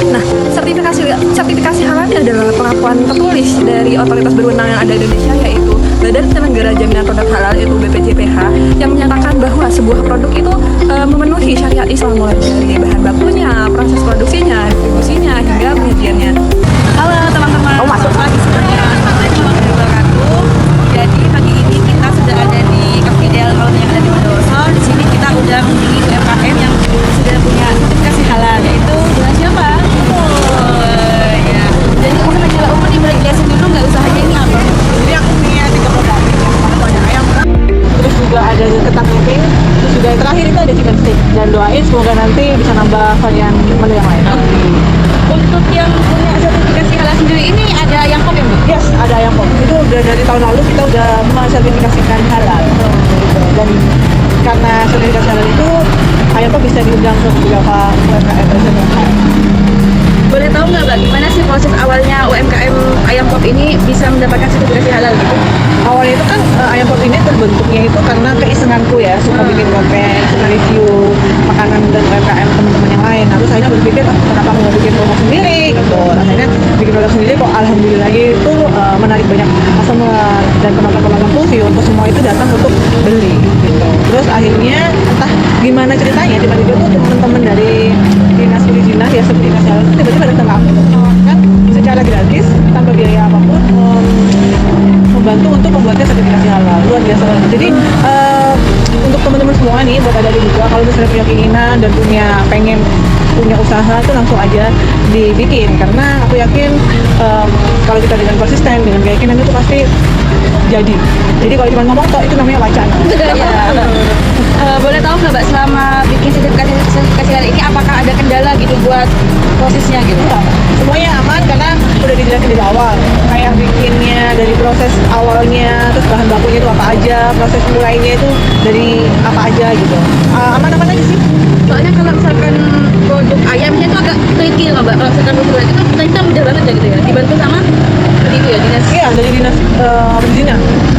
Nah, sertifikasi halal ini adalah pengakuan tertulis dari otoritas berwenang yang ada di Indonesia, yaitu Badan Penyelenggara Jaminan Produk Halal, yaitu BPJPH, yang menyatakan bahwa sebuah produk itu memenuhi syariat Islam, mulai dari bahan bakunya, proses produksinya, distribusinya, hingga penyajiannya. Halo teman-teman, masuk lagi sebenarnya. Assalamualaikum warahmatullahi wabarakatuh. Jadi pagi ini kita sudah ada di Cafe Del Alun yang ada di Bondowoso. Di sini kita udah mengunjungi UMKM yang sudah punya sertifikasi halal, yaitu dengan siapa? Oh ya. Jadi mungkin aja umum nih, boleh jelasin dulu nggak usahanya ini apa? Jadi aku punya 3 produk, banyak ayam, terus juga ada ketan camping, terus juga yang terakhir itu ada chicken stick. Dan doain semoga nanti bisa nambah varian menu yang lain. Untuk yang punya sertifikasi halal sendiri ini ada ayam pop ya, Bu? Yes, ada ayam pop. Itu udah dari tahun lalu kita udah mensertifikasikan halal. Dan karena sertifikasi halal itu ayam pop bisa diundang ke beberapa UMKM. Boleh tahu nggak, Mbak, gimana sih proses awalnya UMKM ayam pop ini bisa mendapatkan sertifikasi halal gitu? Awalnya itu kan ayam pop ini terbentuknya itu karena keisenganku ya, suka bikin konten, suka review makanan dan UMKM teman-teman yang lain. Terus akhirnya berpikir, kenapa nggak bikin produk sendiri gitu. Akhirnya bikin produk sendiri kok alhamdulillah itu menarik banyak customer dan penonton-penonton tuh, viewer semua itu datang untuk beli gitu. Terus akhirnya entah gimana ceritanya, tiba-tiba tuh teman-teman dari dinas perizinan ya, sertifikasi halal itu tiba-tiba datang ke aku untuk menawarkan secara gratis tanpa biaya apapun membantu untuk membuatnya sertifikasi halal. Luar biasa banget. Jadi untuk teman-teman semua nih, buat ada juga kalau misalnya punya keinginan dan pengen punya usaha tuh langsung aja dibikin, karena aku yakin kalau kita dengan konsisten, dengan keyakinan itu pasti jadi. Jadi kalau cuma ngomong toh itu namanya wacana. Boleh tahu nggak, Mbak, selama bikin sertifikasi halal ini apakah ada kendala gitu buat prosesnya gitu? Enggak, semuanya aman karena udah dijelasin dari awal, kayak bikinnya dari proses awalnya, terus bahan bakunya itu apa aja, proses mulainya itu dari apa aja gitu. Aman-aman aja sih. Soalnya kalau misalkan produk ayamnya itu agak tricky nggak, Mbak? Kalau misalkan produk itu kita mudah banget ya gitu ya, dibantu sama itu ya dinas. Iya, dari dinas perizinan.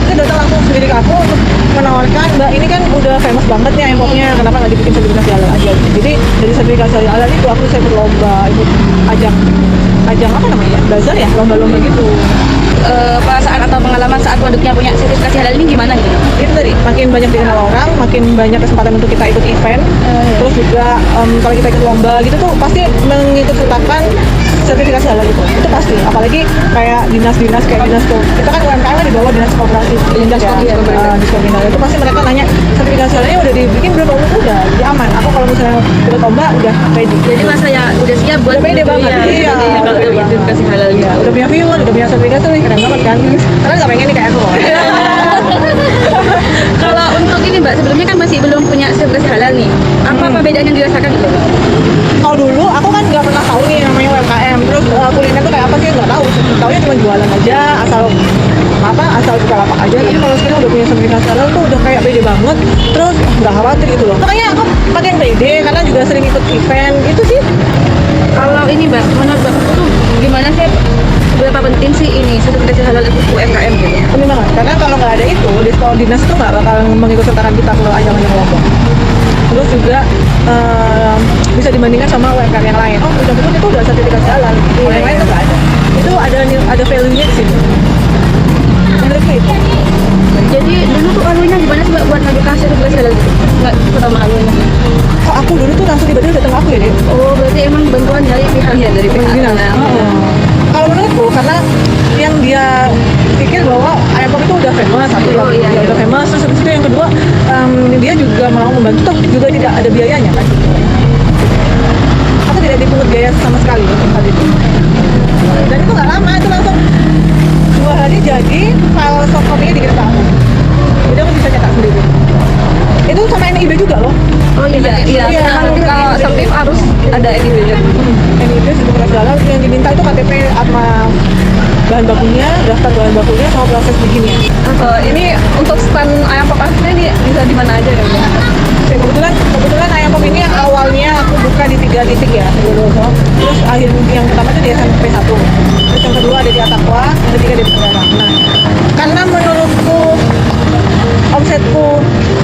Dia datang langsung sendiri ke aku untuk menawarkan, Mbak, ini kan udah famous banget nih ayam popnya, kenapa nggak dibikin sertifikasi halal aja? Jadi dari sertifikasi halal itu aku saya berlomba, ikut ajang apa namanya ya, bazar ya, lomba-lomba gitu. Perasaan atau pengalaman saat produknya punya sertifikasi halal ini gimana gitu? Itu tadi, makin banyak dikenal orang, makin banyak kesempatan untuk kita ikut event. Terus juga kalau kita ikut lomba gitu tuh pasti mengikut sertakan sertifikasi halal itu pasti. Apalagi kayak dinas-dinas kayak dinas tuh, kita kan UMKM di bawah dinas koperasi, dinas kominal itu pasti mereka nanya sertifikasi halalnya udah dibikin berapa umur, udah ya aman. Aku kalau misalnya ikut lomba udah ready. Jadi masa ya udah siap buat pede banget. Iya, kalau udah sertifikasi halal gitu. Udah punya viewer, udah punya sertifikasi nih, keren banget kan. Karena nggak pengen nih kayak aku. Kalau untuk ini, Mbak, sebelumnya kan masih belum punya sertifikasi halal nih. Apa perbedaan yang dirasakan gitu? Kalau dulu aku kan nggak pernah tahu nih namanya UMKM, terus kuliner tuh kayak apa sih nggak tahu. Taunya cuma jualan aja, asal buka lapak aja. Tapi kalau sekarang udah punya sertifikasi halal tuh udah kayak pede banget. Terus nggak khawatir gitu loh. Makanya aku makin pede karena juga sering ikut event itu sih. Kalau ini, Mbak, menurut Mbak tuh gimana sih, seberapa penting sih ini sertifikasi halal untuk UMKM gitu? Penting banget, karena kalau nggak ada itu, di sekolah dinas tuh nggak bakal mengikut sertakan kita ke ajang-ajang lomba. Terus juga bisa dibandingkan sama UMKM yang lain. Oh, udah betul itu udah sertifikasi halal. Kalau yang lain tuh nggak ada. Itu ada value-nya di situ. Menurutku itu. Jadi dulu tuh alunya gimana sih, Mbak, buat ngambil sertifikasi halal gitu? Nggak pertama alunya. Kok aku dulu tuh langsung tiba-tiba datang ke aku ya, Dek? Oh, berarti emang bantuan dari pihak ya, dari pihak Dinas. Kalau menurutku, karena yang dia pikir bahwa ayam pop itu udah famous, udah famous. Terus habis itu yang kedua, dia juga mau membantu, tapi juga tidak ada biayanya kan. Aku tidak dipungut biaya sama sekali untuk hal itu. Dan itu nggak lama, itu langsung 2 hari jadi file soft copy-nya dikirim ke aku. Jadi aku bisa cetak sendiri. Itu sama NIB juga loh. Oh iya. Kalau sertif harus ada NIB-nya. NIB sertifikasi halal yang diminta itu KTP sama bahan bakunya, daftar bahan bakunya sama proses bikinnya. Ini untuk stand ayam pop aslinya ini bisa di mana aja ya? Kebetulan ayam pop ini awalnya aku buka di 3 titik ya, terus akhir yang pertama itu di SMP 1, terus yang kedua ada di Atakwa, yang ketiga di Tenggara. Nah, karena menurutku omsetku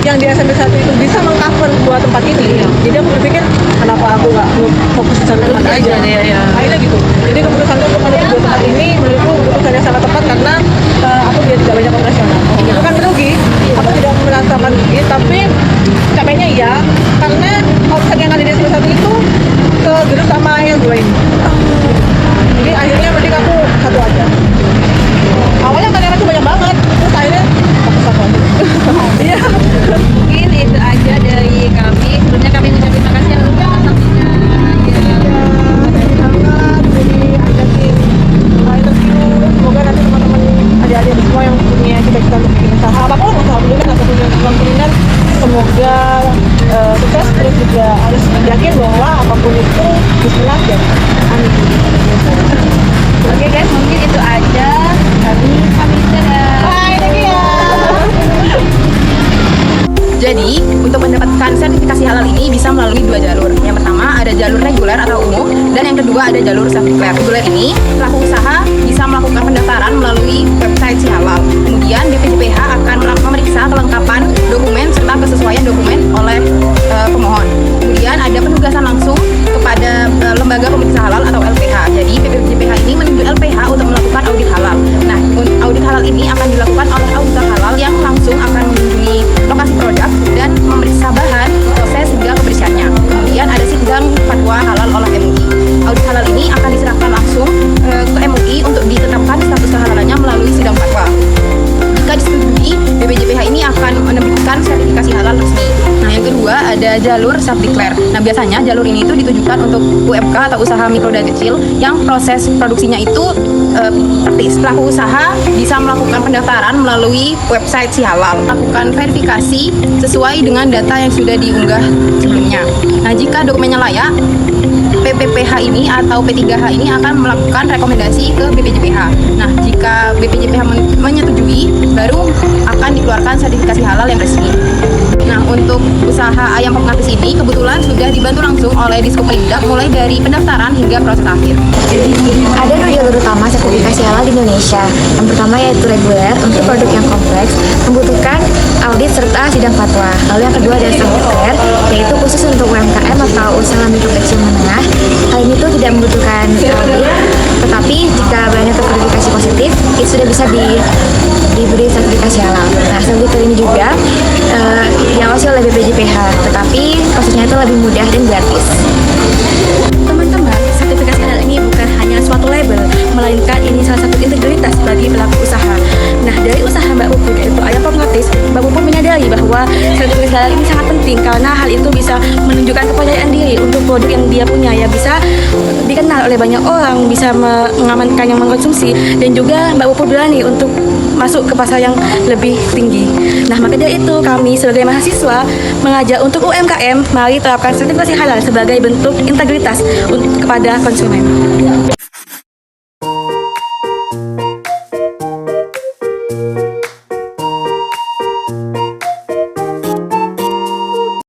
yang di SMP 1 itu bisa mengcover dua tempat ini. Jadi aku berpikir kenapa aku nggak fokus di satu tempat aja. Akhirnya gitu. Jadi keputusan untuk menuju dua tempat ini menurutku keputusan yang sangat tepat karena aku dia tidak banyak operasional. Itu kan merugi. Aku tidak merasakan rugi, tapi capeknya iya karena omset yang ada di SMP 1 itu ke gedung sama yang dua ini. Jadi akhirnya mending aku satu aja. Awalnya karyawan tuh banyak banget, terus akhirnya fokus satu aja. Iya. Mungkin itu aja dari kami. Sebelumnya kami mengucapkan terima kasih yang udah saksinya. Jadi ajakin interview. Semoga nanti teman-teman adik-adik semua yang punya cita-cita untuk bikin usaha apapun, usaha kuliner ataupun yang uang kuliner, semoga sukses. Terus juga harus yakin bahwa apapun itu bismillah dan amin. Oke guys, mungkin itu aja. Kami dadah. Bye, thank you ya. Jadi, untuk mendapatkan sertifikasi halal ini bisa melalui dua jalur. Yang pertama ada jalur reguler atau umum, dan yang kedua ada jalur self-declare. Reguler ini, pelaku usaha bisa melakukan pendaftaran melalui website si halal. Kemudian BPJPH akan memeriksa kelengkapan dokumen serta kesesuaian dokumen oleh pemohon. Kemudian ada penugasan langsung kepada lembaga pemeriksa halal atau LPH. Jadi BPJPH ini menunjuk LPH untuk melakukan audit halal. Nah, audit halal ini akan dilakukan oleh auditor halal yang langsung akan mengunjungi lokasi produk dan memeriksa bahan, proses hingga kebersihannya. Kemudian ada sidang fatwa halal oleh MUI. Audit halal ini akan diserahkan langsung ke MUI untuk ditetapkan status kehalalannya melalui sidang fatwa. Jika disetujui, BPJPH ini akan menerbitkan sertifikasi halal resmi. Nah, yang kedua ada jalur self-declare. Nah, biasanya jalur ini itu ditujukan untuk UMK atau usaha mikro dan kecil yang proses produksinya itu praktis. Pelaku usaha bisa melakukan pendaftaran melalui website si halal, melakukan verifikasi sesuai dengan data yang sudah diunggah sebelumnya. Nah, jika dokumennya layak, PPPH ini atau P3H ini akan melakukan rekomendasi ke BPJPH. Nah, jika BPJPH menyetujui, baru akan dikeluarkan sertifikasi halal yang resmi. Nah, untuk usaha ayam pop gratis ini kebetulan sudah dibantu langsung oleh Diskopelindak mulai dari pendaftaran hingga proses akhir. Ada dua jalur utama sertifikasi halal di Indonesia. Yang pertama yaitu reguler untuk produk yang kompleks, membutuhkan audit serta sidang fatwa. Lalu yang kedua adalah self-declare, yaitu khusus untuk UMKM atau usaha mikro kecil menengah. Hal ini tuh tidak membutuhkan audit, tetapi jika bahannya terverifikasi positif, itu sudah bisa diberi sertifikasi halal. Nah, self-declare ini juga diawasi oleh BPJPH, tetapi prosesnya itu lebih mudah dan gratis. Teman-teman, sertifikasi halal ini bukan hanya suatu label, melainkan ini salah satu integritas bagi pelaku usaha. Nah, dari usaha Mbak Puput yaitu ayam pop gratis, Mbak Puput menyadari bahwa sertifikasi halal ini sangat penting karena hal itu bisa menunjukkan kepercayaan diri untuk produk yang dia punya, ya bisa dikenal oleh banyak orang, bisa mengamankan yang mengkonsumsi, dan juga Mbak Puput berani untuk masuk ke pasar yang lebih tinggi. Nah, maka dari itu kami sebagai mahasiswa mengajak untuk UMKM, mari terapkan sertifikasi halal sebagai bentuk integritas kepada konsumen.